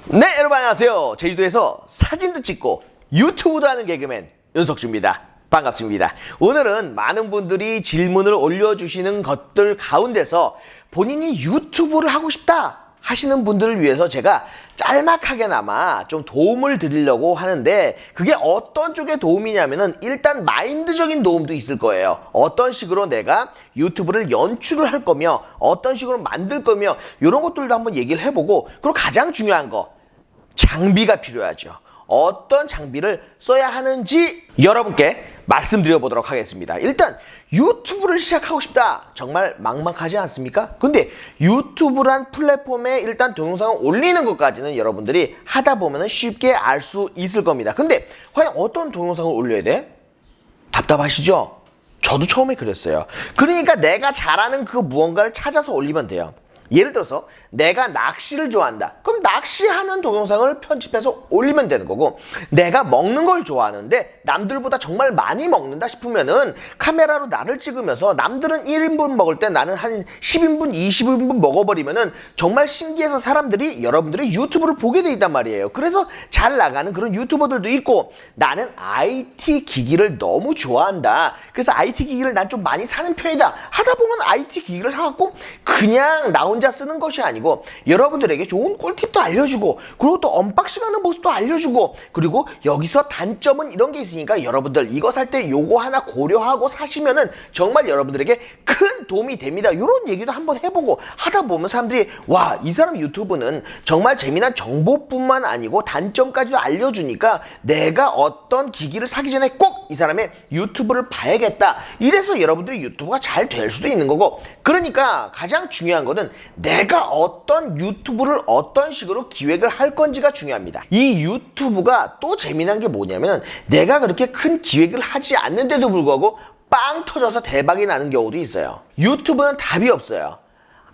네, 여러분 안녕하세요. 제주도에서 사진도 찍고 유튜브도 하는 개그맨 윤석주입니다. 반갑습니다. 오늘은 많은 분들이 질문을 올려주시는 것들 가운데서 본인이 유튜브를 하고 싶다 하시는 분들을 위해서 제가 짤막하게나마 좀 도움을 드리려고 하는데, 그게 어떤 쪽의 도움이냐면은 일단 마인드적인 도움도 있을 거예요. 어떤 식으로 내가 유튜브를 연출을 할 거며 어떤 식으로 만들 거며 이런 것들도 한번 얘기를 해보고, 그리고 가장 중요한 거, 장비가 필요하죠. 어떤 장비를 써야 하는지 여러분께 말씀드려보도록 하겠습니다. 일단 유튜브를 시작하고 싶다, 정말 막막하지 않습니까? 근데 유튜브란 플랫폼에 일단 동영상을 올리는 것까지는 여러분들이 하다 보면 쉽게 알 수 있을 겁니다. 근데 과연 어떤 동영상을 올려야 돼? 답답하시죠? 저도 처음에 그랬어요. 그러니까 내가 잘하는 그 무언가를 찾아서 올리면 돼요. 예를 들어서 내가 낚시를 좋아한다. 그럼 낚시하는 동영상을 편집해서 올리면 되는 거고, 내가 먹는 걸 좋아하는데 남들보다 정말 많이 먹는다 싶으면은 카메라로 나를 찍으면서 남들은 1인분 먹을 때 나는 한 10인분, 20인분 먹어버리면은 정말 신기해서 사람들이 여러분들의 유튜브를 보게 돼 있단 말이에요. 그래서 잘 나가는 그런 유튜버들도 있고, 나는 IT 기기를 너무 좋아한다. 그래서 IT 기기를 난 좀 많이 사는 편이다 하다 보면 IT 기기를 사갖고 그냥 나 혼자 쓰는 것이 아니고 여러분들에게 좋은 꿀팁도 알려주고, 그리고 또 언박싱하는 모습도 알려주고, 그리고 여기서 단점은 이런 게 있으니까 여러분들 이거 살 때 요거 하나 고려하고 사시면은 정말 여러분들에게 큰 도움이 됩니다. 이런 얘기도 한번 해보고 하다 보면 사람들이 와, 이 사람 유튜브는 정말 재미난 정보뿐만 아니고 단점까지도 알려주니까 내가 어떤 기기를 사기 전에 꼭 이 사람의 유튜브를 봐야겠다, 이래서 여러분들이 유튜브가 잘 될 수도 있는 거고. 그러니까 가장 중요한 거는 내가 어떤 유튜브를 어떤 식으로 기획을 할 건지가 중요합니다. 이 유튜브가 또 재미난 게 뭐냐면, 내가 그렇게 큰 기획을 하지 않는데도 불구하고 빵 터져서 대박이 나는 경우도 있어요. 유튜브는 답이 없어요.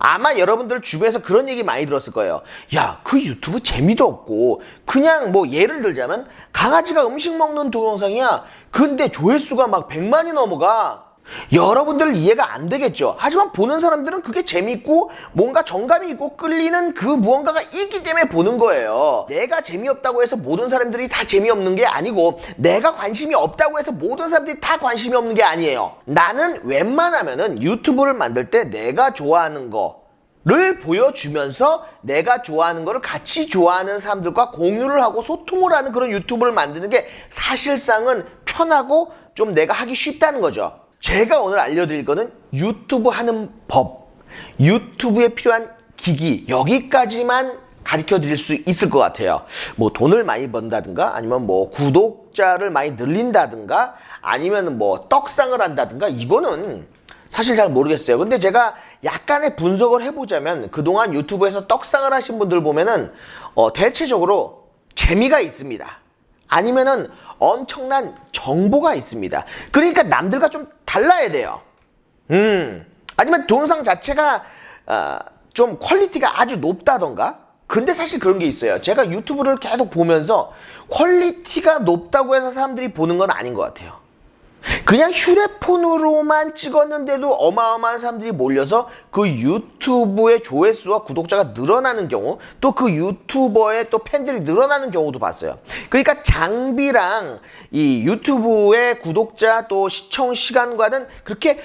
아마 여러분들 주변에서 그런 얘기 많이 들었을 거예요. 야, 그 유튜브 재미도 없고 그냥 뭐 예를 들자면 강아지가 음식 먹는 동영상이야. 근데 조회수가 막 100만이 넘어가. 여러분들 이해가 안 되겠죠. 하지만 보는 사람들은 그게 재밌고 뭔가 정감이 있고 끌리는 그 무언가가 있기 때문에 보는 거예요. 내가 재미없다고 해서 모든 사람들이 다 재미없는 게 아니고, 내가 관심이 없다고 해서 모든 사람들이 다 관심이 없는 게 아니에요. 나는 웬만하면은 유튜브를 만들 때 내가 좋아하는 거를 보여주면서 내가 좋아하는 거를 같이 좋아하는 사람들과 공유를 하고 소통을 하는 그런 유튜브를 만드는 게 사실상은 편하고 좀 내가 하기 쉽다는 거죠. 제가 오늘 알려드릴 거는 유튜브 하는 법, 유튜브에 필요한 기기, 여기까지만 가르쳐 드릴 수 있을 것 같아요. 뭐 돈을 많이 번다든가, 아니면 뭐 구독자를 많이 늘린다든가, 아니면 뭐 떡상을 한다든가, 이거는 사실 잘 모르겠어요. 근데 제가 약간의 분석을 해보자면, 그동안 유튜브에서 떡상을 하신 분들 보면은 대체적으로 재미가 있습니다. 아니면은 엄청난 정보가 있습니다. 그러니까 남들과 좀 달라야 돼요. 아니면 동영상 자체가 좀 퀄리티가 아주 높다던가. 근데 사실 그런 게 있어요. 제가 유튜브를 계속 보면서 퀄리티가 높다고 해서 사람들이 보는 건 아닌 것 같아요. 그냥 휴대폰으로만 찍었는데도 어마어마한 사람들이 몰려서 그 유튜브의 조회수와 구독자가 늘어나는 경우, 또 그 유튜버의 또 팬들이 늘어나는 경우도 봤어요. 그러니까 장비랑 이 유튜브의 구독자 또 시청 시간과는 그렇게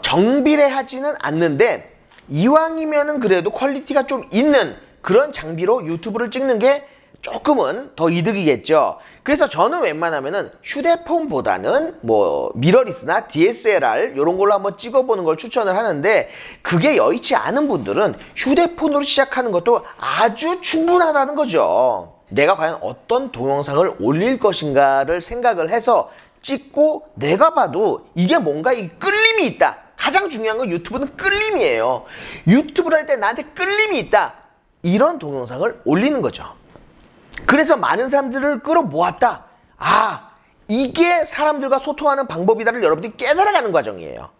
정비례하지는 않는데, 이왕이면은 그래도 퀄리티가 좀 있는 그런 장비로 유튜브를 찍는 게 조금은 더 이득이겠죠. 그래서 저는 웬만하면은 휴대폰보다는 뭐 미러리스나 DSLR 이런 걸로 한번 찍어보는 걸 추천을 하는데, 그게 여의치 않은 분들은 휴대폰으로 시작하는 것도 아주 충분하다는 거죠. 내가 과연 어떤 동영상을 올릴 것인가를 생각을 해서 찍고, 내가 봐도 이게 뭔가 이 끌림이 있다. 가장 중요한 건 유튜브는 끌림이에요. 유튜브를 할 때 나한테 끌림이 있다, 이런 동영상을 올리는 거죠. 그래서 많은 사람들을 끌어모았다. 아, 이게 사람들과 소통하는 방법이다를 여러분들이 깨달아가는 과정이에요.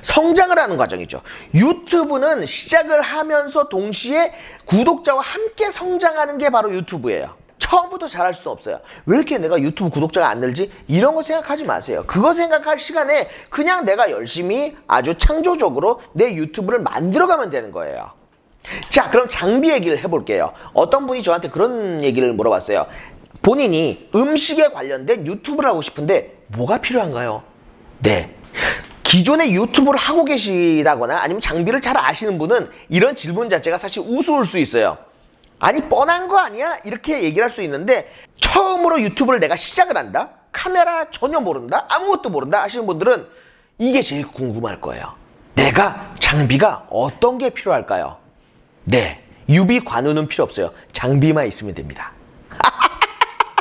성장을 하는 과정이죠. 유튜브는 시작을 하면서 동시에 구독자와 함께 성장하는 게 바로 유튜브예요. 처음부터 잘할 수는 없어요. 왜 이렇게 내가 유튜브 구독자가 안 늘지? 이런 거 생각하지 마세요. 그거 생각할 시간에 그냥 내가 열심히 아주 창조적으로 내 유튜브를 만들어가면 되는 거예요. 자, 그럼 장비 얘기를 해볼게요. 어떤 분이 저한테 그런 얘기를 물어봤어요. 본인이 음식에 관련된 유튜브를 하고 싶은데 뭐가 필요한가요? 네. 기존에 유튜브를 하고 계시다거나 아니면 장비를 잘 아시는 분은 이런 질문 자체가 사실 우스울 수 있어요. 아니 뻔한 거 아니야? 이렇게 얘기를 할 수 있는데 처음으로 유튜브를 내가 시작을 한다? 카메라 전혀 모른다? 아무것도 모른다? 하시는 분들은 이게 제일 궁금할 거예요. 내가 장비가 어떤 게 필요할까요? 네, 유비 관우는 필요 없어요. 장비만 있으면 됩니다.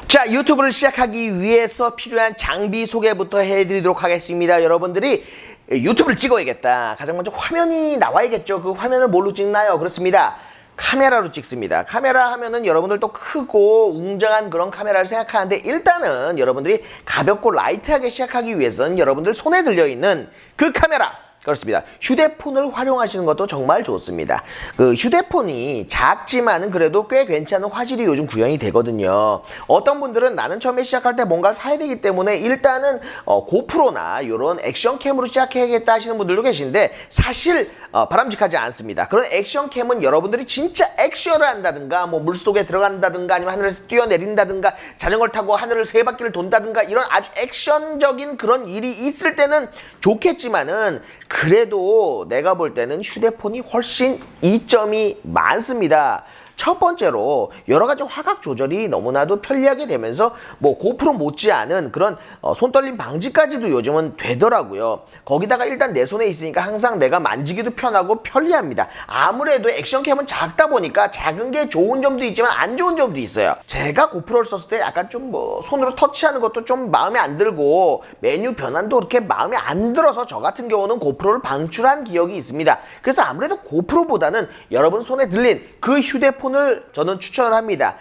자, 유튜브를 시작하기 위해서 필요한 장비 소개부터 해드리도록 하겠습니다. 여러분들이 유튜브를 찍어야겠다. 가장 먼저 화면이 나와야겠죠. 그 화면을 뭘로 찍나요? 그렇습니다. 카메라로 찍습니다. 카메라 하면은 여러분들도 크고 웅장한 그런 카메라를 생각하는데 일단은 여러분들이 가볍고 라이트하게 시작하기 위해서는 여러분들 손에 들려있는 그 카메라, 그렇습니다. 휴대폰을 활용하시는 것도 정말 좋습니다. 그 휴대폰이 작지만은 그래도 꽤 괜찮은 화질이 요즘 구현이 되거든요. 어떤 분들은 나는 처음에 시작할 때 뭔가를 사야 되기 때문에 일단은 고프로나 이런 액션캠으로 시작해야겠다 하시는 분들도 계신데 사실 바람직하지 않습니다. 그런 액션캠은 여러분들이 진짜 액션을 한다든가 뭐 물속에 들어간다든가 아니면 하늘에서 뛰어내린다든가 자전거를 타고 하늘을 3바퀴를 돈다든가 이런 아주 액션적인 그런 일이 있을 때는 좋겠지만은 그래도 내가 볼 때는 휴대폰이 훨씬 이점이 많습니다. 첫 번째로 여러 가지 화각 조절이 너무나도 편리하게 되면서 뭐 고프로 못지않은 그런 손떨림 방지까지도 요즘은 되더라고요. 거기다가 일단 내 손에 있으니까 항상 내가 만지기도 편하고 편리합니다. 아무래도 액션캠은 작다 보니까 작은 게 좋은 점도 있지만 안 좋은 점도 있어요. 제가 고프로를 썼을 때 약간 좀 뭐 손으로 터치하는 것도 좀 마음에 안 들고 메뉴 변환도 그렇게 마음에 안 들어서 저 같은 경우는 고프로를 방출한 기억이 있습니다. 그래서 아무래도 고프로보다는 여러분 손에 들린 그 휴대폰을 저는 추천을 합니다.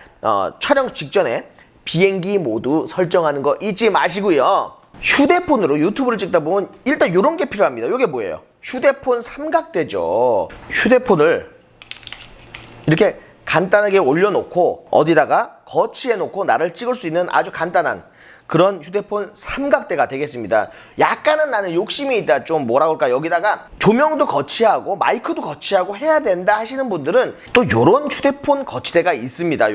촬영 직전에 비행기 모드 설정하는 거 잊지 마시고요. 휴대폰으로 유튜브를 찍다 보면 일단 이런 게 필요합니다. 이게 뭐예요? 휴대폰 삼각대죠. 휴대폰을 이렇게 간단하게 올려놓고 어디다가 거치해 놓고 나를 찍을 수 있는 아주 간단한 그런 휴대폰 삼각대가 되겠습니다. 약간은 나는 욕심이 있다. 좀 뭐라 그럴까, 여기다가 조명도 거치하고 마이크도 거치하고 해야 된다 하시는 분들은 또 요런 휴대폰 거치대가 있습니다.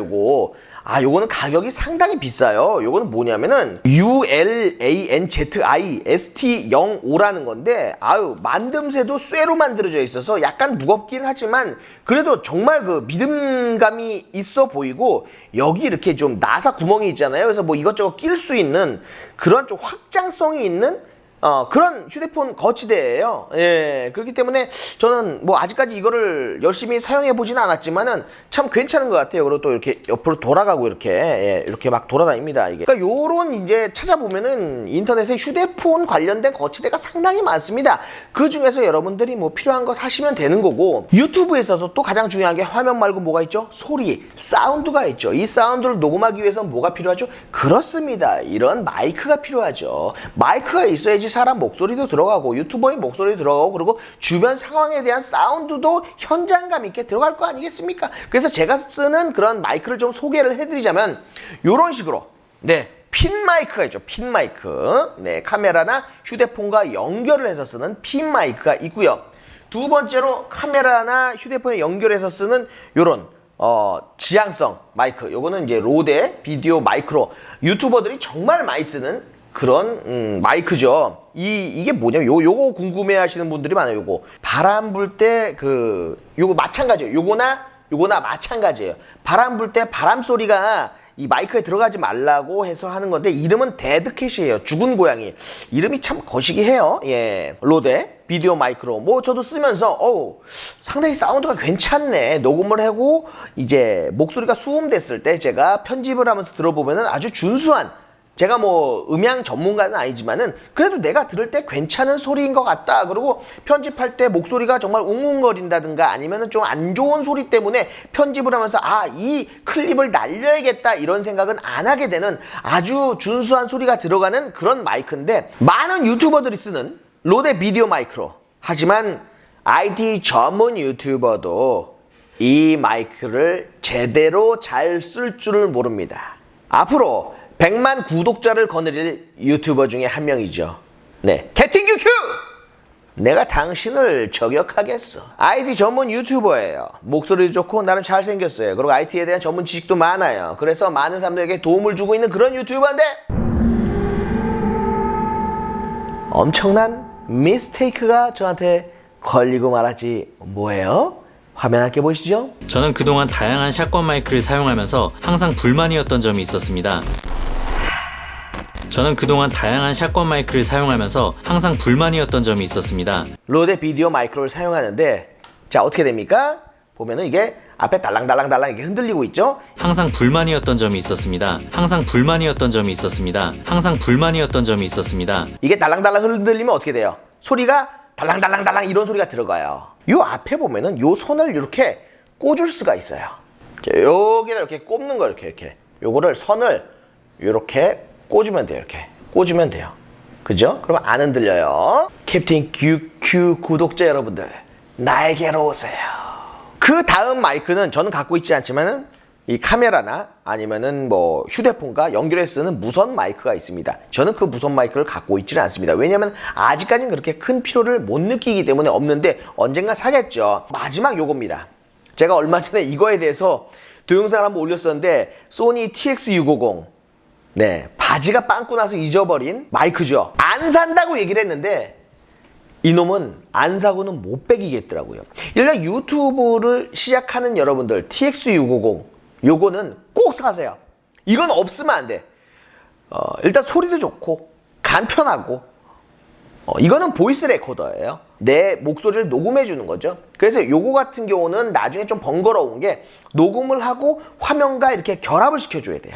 요거는 가격이 상당히 비싸요. 요거는 뭐냐면은 ULANZI-ST05라는 건데 만듦새도 쇠로 만들어져 있어서 약간 무겁긴 하지만 그래도 정말 그 믿음감이 있어 보이고 여기 이렇게 좀 나사 구멍이 있잖아요. 그래서 뭐 이것저것 낄 수 있는 그런 좀 확장성이 있는 그런 휴대폰 거치대예요. 예, 그렇기 때문에 저는 뭐 아직까지 이거를 열심히 사용해 보진 않았지만은 참 괜찮은 것 같아요. 그리고 또 이렇게 옆으로 돌아가고 이렇게 이렇게 막 돌아다닙니다. 이게. 그러니까 요런 이제 찾아보면은 인터넷에 휴대폰 관련된 거치대가 상당히 많습니다. 그 중에서 여러분들이 뭐 필요한 거 사시면 되는 거고 유튜브에 있어서 또 가장 중요한 게 화면 말고 뭐가 있죠? 소리, 사운드가 있죠. 이 사운드를 녹음하기 위해서 뭐가 필요하죠? 그렇습니다. 이런 마이크가 필요하죠. 마이크가 있어야지 사람 목소리도 들어가고 유튜버의 목소리도 들어가고 그리고 주변 상황에 대한 사운드도 현장감 있게 들어갈 거 아니겠습니까? 그래서 제가 쓰는 그런 마이크를 좀 소개를 해드리자면 이런 식으로 핀 마이크가 있죠. 핀 마이크. 카메라나 휴대폰과 연결을 해서 쓰는 핀 마이크가 있고요. 두 번째로 카메라나 휴대폰에 연결해서 쓰는 요런 지향성 마이크. 요거는 이제 로데 비디오 마이크로 유튜버들이 정말 많이 쓰는 그런 마이크죠. 이게 뭐냐면 요거 궁금해 하시는 분들이 많아요. 요거 바람 불 때 요거 마찬가지예요. 요거나 마찬가지예요. 바람 불 때 바람 소리가 이 마이크에 들어가지 말라고 해서 하는 건데 이름은 데드캣이에요. 죽은 고양이. 이름이 참 거시기해요. 예, 로데 비디오 마이크로 뭐 저도 쓰면서 상당히 사운드가 괜찮네. 녹음을 하고 이제 목소리가 수음됐을 때 제가 편집을 하면서 들어보면은 아주 준수한, 제가 뭐 음향 전문가는 아니지만은 그래도 내가 들을 때 괜찮은 소리인 것 같다. 그리고 편집할 때 목소리가 정말 웅웅거린다든가 아니면은 좀 안 좋은 소리 때문에 편집을 하면서 이 클립을 날려야겠다 이런 생각은 안 하게 되는 아주 준수한 소리가 들어가는 그런 마이크인데 많은 유튜버들이 쓰는 로데 비디오 마이크로. 하지만 IT 전문 유튜버도 이 마이크를 제대로 잘 쓸 줄을 모릅니다. 앞으로 100만 구독자를 거느릴 유튜버 중에 한 명이죠. 개팅큐큐! 내가 당신을 저격하겠어. IT 전문 유튜버예요. 목소리도 좋고 나름 잘생겼어요. 그리고 IT에 대한 전문 지식도 많아요. 그래서 많은 사람들에게 도움을 주고 있는 그런 유튜버인데 엄청난 미스테이크가 저한테 걸리고 말았지. 뭐예요? 화면 함께 보시죠. 저는 그동안 다양한 샷건 마이크를 사용하면서 항상 불만이었던 점이 있었습니다. 로데 비디오 마이크를 사용하는데 자 어떻게 됩니까? 보면은 이게 앞에 달랑달랑달랑 이렇게 흔들리고 있죠? 항상 불만이었던 점이 있었습니다. 이게 달랑달랑 흔들리면 어떻게 돼요? 소리가 달랑달랑달랑 이런 소리가 들어가요. 요 앞에 보면은 요 손을 이렇게 꽂을 수가 있어요. 자, 여기다 이렇게 꼽는 거 이렇게 요거를 선을 이렇게 꽂으면 돼요. 이렇게 꽂으면 돼요. 그죠? 그러면 안 흔들려요. 캡틴 QQ 구독자 여러분들, 나에게로 오세요. 그 다음 마이크는 저는 갖고 있지 않지만은 이 카메라나 아니면은 뭐 휴대폰과 연결해 쓰는 무선 마이크가 있습니다. 저는 그 무선 마이크를 갖고 있지는 않습니다. 왜냐면 아직까지는 그렇게 큰 필요를 못 느끼기 때문에 없는데 언젠가 사겠죠. 마지막 요겁니다. 제가 얼마 전에 이거에 대해서 동영상을 한번 올렸었는데 소니 TX650 네, 바지가 빵꾸 나서 잊어버린 마이크죠. 안 산다고 얘기를 했는데 이놈은 안 사고는 못 빼기겠더라고요. 일단 유튜브를 시작하는 여러분들 TX650 요거는 꼭 사세요. 이건 없으면 안 돼. 일단 소리도 좋고 간편하고 이거는 보이스 레코더예요. 내 목소리를 녹음해 주는 거죠. 그래서 요거 같은 경우는 나중에 좀 번거로운 게 녹음을 하고 화면과 이렇게 결합을 시켜줘야 돼요.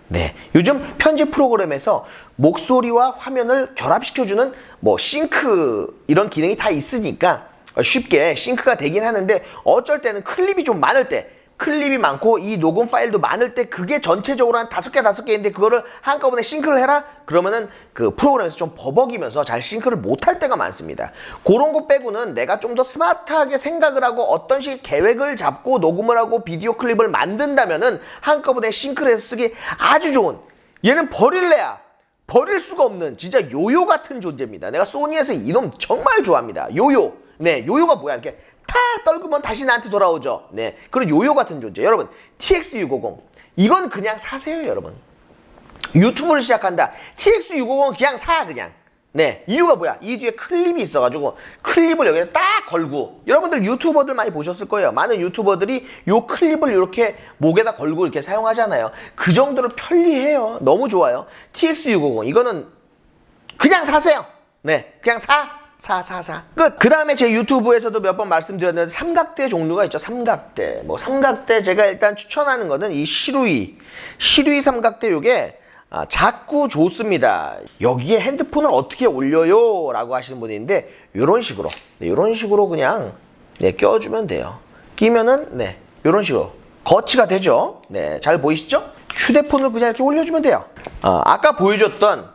네, 요즘 편집 프로그램에서 목소리와 화면을 결합시켜주는 뭐 싱크 이런 기능이 다 있으니까 쉽게 싱크가 되긴 하는데 어쩔 때는 클립이 좀 많을 때 클립이 많고 이 녹음 파일도 많을 때 그게 전체적으로 한 5개인데 그거를 한꺼번에 싱크를 해라? 그러면은 그 프로그램에서 좀 버벅이면서 잘 싱크를 못할 때가 많습니다. 그런 거 빼고는 내가 좀 더 스마트하게 생각을 하고 어떤 식의 계획을 잡고 녹음을 하고 비디오 클립을 만든다면은 한꺼번에 싱크를 해서 쓰기 아주 좋은, 얘는 버릴래야 버릴 수가 없는 진짜 요요 같은 존재입니다. 내가 소니에서 이놈 정말 좋아합니다. 요요. 네, 요요가 뭐야? 이렇게 탁 떨구면 다시 나한테 돌아오죠. 네, 그런 요요 같은 존재. 여러분, TX650 이건 그냥 사세요, 여러분. 유튜브를 시작한다. TX650 그냥 사, 그냥. 네, 이유가 뭐야? 이 뒤에 클립이 있어가지고 클립을 여기다 딱 걸고, 여러분들 유튜버들 많이 보셨을 거예요. 많은 유튜버들이 요 클립을 이렇게 목에다 걸고 이렇게 사용하잖아요. 그 정도로 편리해요. 너무 좋아요. TX650 이거는 그냥 사세요. 네, 그냥 사. 끝. 그 다음에 제 유튜브에서도 몇 번 말씀드렸는데 삼각대 종류가 있죠. 삼각대. 뭐 삼각대 제가 일단 추천하는 거는 이 시루이 삼각대. 요게 작고 좋습니다. 여기에 핸드폰을 어떻게 올려요? 라고 하시는 분인데 요런 식으로 네, 요런 식으로 그냥 네, 껴주면 돼요. 끼면은 네, 요런 식으로 거치가 되죠. 네, 잘 보이시죠? 휴대폰을 그냥 이렇게 올려주면 돼요. 아까 보여줬던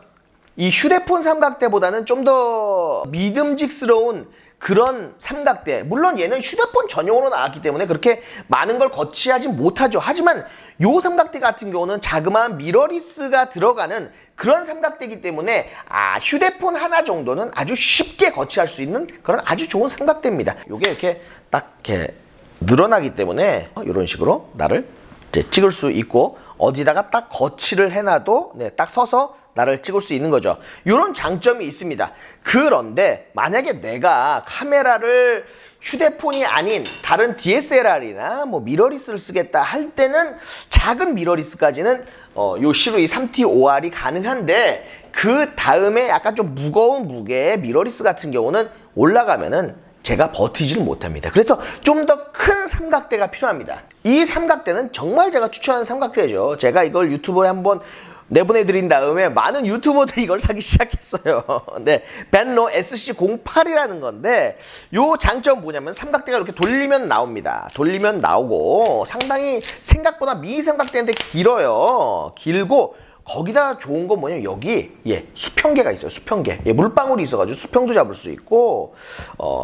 이 휴대폰 삼각대보다는 좀 더 믿음직스러운 그런 삼각대. 물론 얘는 휴대폰 전용으로 나왔기 때문에 그렇게 많은 걸 거치하지 못하죠. 하지만 요 삼각대 같은 경우는 자그마한 미러리스가 들어가는 그런 삼각대이기 때문에 휴대폰 하나 정도는 아주 쉽게 거치할 수 있는 그런 아주 좋은 삼각대입니다. 요게 이렇게 딱 이렇게 늘어나기 때문에 이런 식으로 나를 이제 찍을 수 있고 어디다가 딱 거치를 해놔도 네, 딱 서서 나를 찍을 수 있는 거죠. 이런 장점이 있습니다. 그런데 만약에 내가 카메라를 휴대폰이 아닌 다른 DSLR이나 뭐 미러리스를 쓰겠다 할 때는 작은 미러리스까지는 요 시루이 3T5R이 가능한데 그 다음에 약간 좀 무거운 무게의 미러리스 같은 경우는 올라가면은 제가 버티지를 못합니다. 그래서 좀 더 큰 삼각대가 필요합니다. 이 삼각대는 정말 제가 추천하는 삼각대죠. 제가 이걸 유튜브에 한번 내보내드린 다음에 많은 유튜버들이 이걸 사기 시작했어요. 네, 벤로 SC08이라는 건데 요 장점 뭐냐면 삼각대가 이렇게 돌리면 나옵니다. 돌리면 나오고 상당히 생각보다 미니 삼각대인데 길어요. 길고 거기다 좋은 건 뭐냐면 여기 수평계가 있어요. 수평계. 물방울이 있어가지고 수평도 잡을 수 있고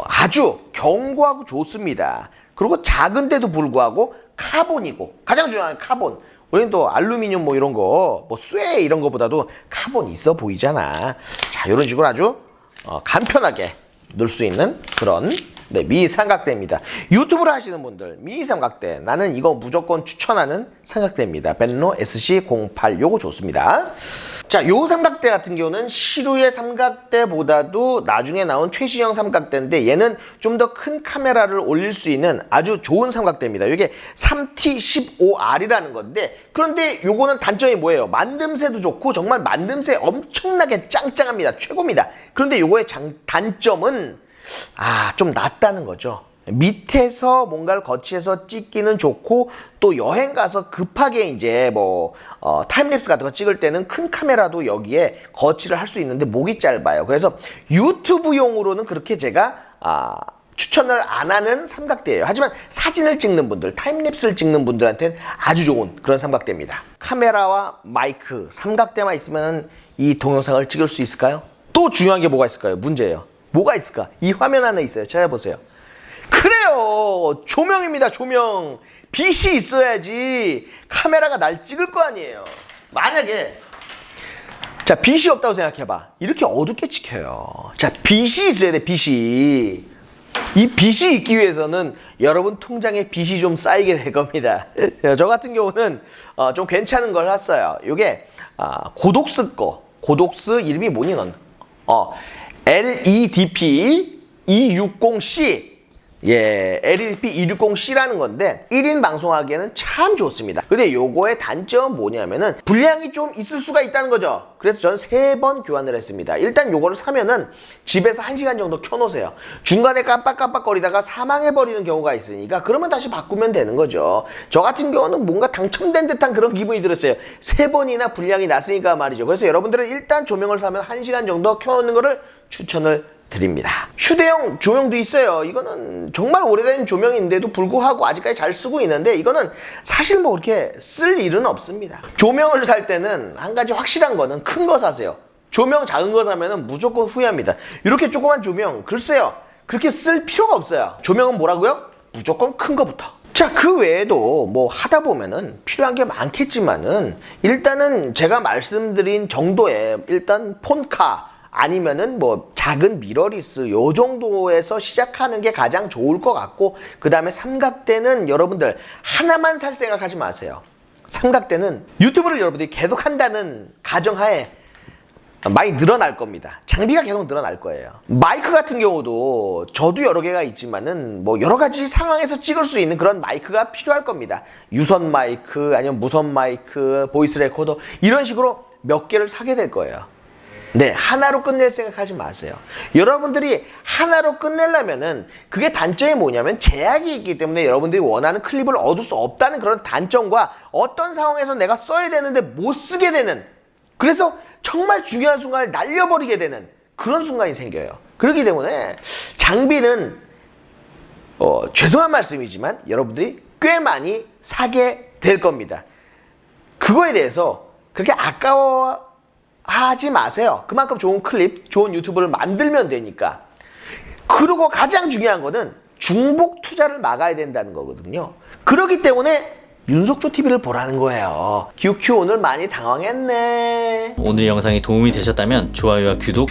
아주 견고하고 좋습니다. 그리고 작은데도 불구하고 카본이고 가장 중요한 카본. 우리는 또 알루미늄 뭐 이런 거, 뭐 쇠 이런 거보다도 카본 있어 보이잖아. 자, 이런 식으로 아주 간편하게 넣을 수 있는 그런 미 삼각대입니다. 유튜브를 하시는 분들 미 삼각대 나는 이거 무조건 추천하는 삼각대입니다. 벤로 SC08 요거 좋습니다. 자, 요 삼각대 같은 경우는 시루의 삼각대보다도 나중에 나온 최신형 삼각대인데 얘는 좀 더 큰 카메라를 올릴 수 있는 아주 좋은 삼각대입니다. 이게 3T15R이라는 건데 그런데 요거는 단점이 뭐예요? 만듦새도 좋고 정말 만듦새 엄청나게 짱짱합니다. 최고입니다. 그런데 요거의 단점은 좀 낫다는 거죠. 밑에서 뭔가를 거치해서 찍기는 좋고 또 여행 가서 급하게 이제 타임랩스 같은 거 찍을 때는 큰 카메라도 여기에 거치를 할 수 있는데 목이 짧아요. 그래서 유튜브용으로는 그렇게 제가 추천을 안 하는 삼각대예요. 하지만 사진을 찍는 분들, 타임랩스를 찍는 분들한테는 아주 좋은 그런 삼각대입니다. 카메라와 마이크, 삼각대만 있으면 이 동영상을 찍을 수 있을까요? 또 중요한 게 뭐가 있을까요? 문제예요. 뭐가 있을까? 이 화면 안에 있어요. 찾아보세요. 그래요. 조명입니다. 조명. 빛이 있어야지 카메라가 날 찍을 거 아니에요. 만약에 자, 빛이 없다고 생각해봐. 이렇게 어둡게 찍혀요. 자, 빛이 있어야 돼. 빛이. 이 빛이 있기 위해서는 여러분 통장에 빚이 좀 쌓이게 될 겁니다. 저 같은 경우는 좀 괜찮은 걸 샀어요. 이게 고독스 거. 고독스 이름이 뭐니 넌? LEDP 260C. 예, LEDP 260C라는 건데 1인 방송하기에는 참 좋습니다. 근데 요거의 단점은 뭐냐면은 분량이 좀 있을 수가 있다는 거죠. 그래서 저는 3번 교환을 했습니다. 일단 요거를 사면은 집에서 1시간 정도 켜놓으세요. 중간에 깜빡깜빡거리다가 사망해버리는 경우가 있으니까 그러면 다시 바꾸면 되는 거죠. 저 같은 경우는 뭔가 당첨된 듯한 그런 기분이 들었어요. 3번이나 분량이 났으니까 말이죠. 그래서 여러분들은 일단 조명을 사면 1시간 정도 켜놓는 거를 추천을 드립니다. 휴대용 조명도 있어요. 이거는 정말 오래된 조명인데도 불구하고 아직까지 잘 쓰고 있는데 이거는 사실 그렇게 쓸 일은 없습니다. 조명을 살 때는 한 가지 확실한 거는 큰 거 사세요. 조명 작은 거 사면은 무조건 후회합니다. 이렇게 조그만 조명 글쎄요 그렇게 쓸 필요가 없어요. 조명은 뭐라고요? 무조건 큰 거부터. 자, 그 외에도 하다 보면은 필요한 게 많겠지만은 일단은 제가 말씀드린 정도의 일단 폰카 아니면은 작은 미러리스 요 정도에서 시작하는 게 가장 좋을 것 같고 그 다음에 삼각대는 여러분들 하나만 살 생각하지 마세요. 삼각대는 유튜브를 여러분들이 계속 한다는 가정하에 많이 늘어날 겁니다. 장비가 계속 늘어날 거예요. 마이크 같은 경우도 저도 여러 개가 있지만은 여러 가지 상황에서 찍을 수 있는 그런 마이크가 필요할 겁니다. 유선 마이크 아니면 무선 마이크, 보이스 레코더 이런 식으로 몇 개를 사게 될 거예요. 네, 하나로 끝낼 생각하지 마세요. 여러분들이 하나로 끝내려면은 그게 단점이 뭐냐면 제약이 있기 때문에 여러분들이 원하는 클립을 얻을 수 없다는 그런 단점과 어떤 상황에서 내가 써야 되는데 못 쓰게 되는 그래서 정말 중요한 순간을 날려버리게 되는 그런 순간이 생겨요. 그렇기 때문에 장비는 죄송한 말씀이지만 여러분들이 꽤 많이 사게 될 겁니다. 그거에 대해서 그렇게 아까워하지 마세요. 그만큼 좋은 클립, 좋은 유튜브를 만들면 되니까. 그리고 가장 중요한 거는 중복 투자를 막아야 된다는 거거든요. 그렇기 때문에 윤석주 TV를 보라는 거예요. QQ 오늘 많이 당황했네. 오늘 영상이 도움이 되셨다면 좋아요와 구독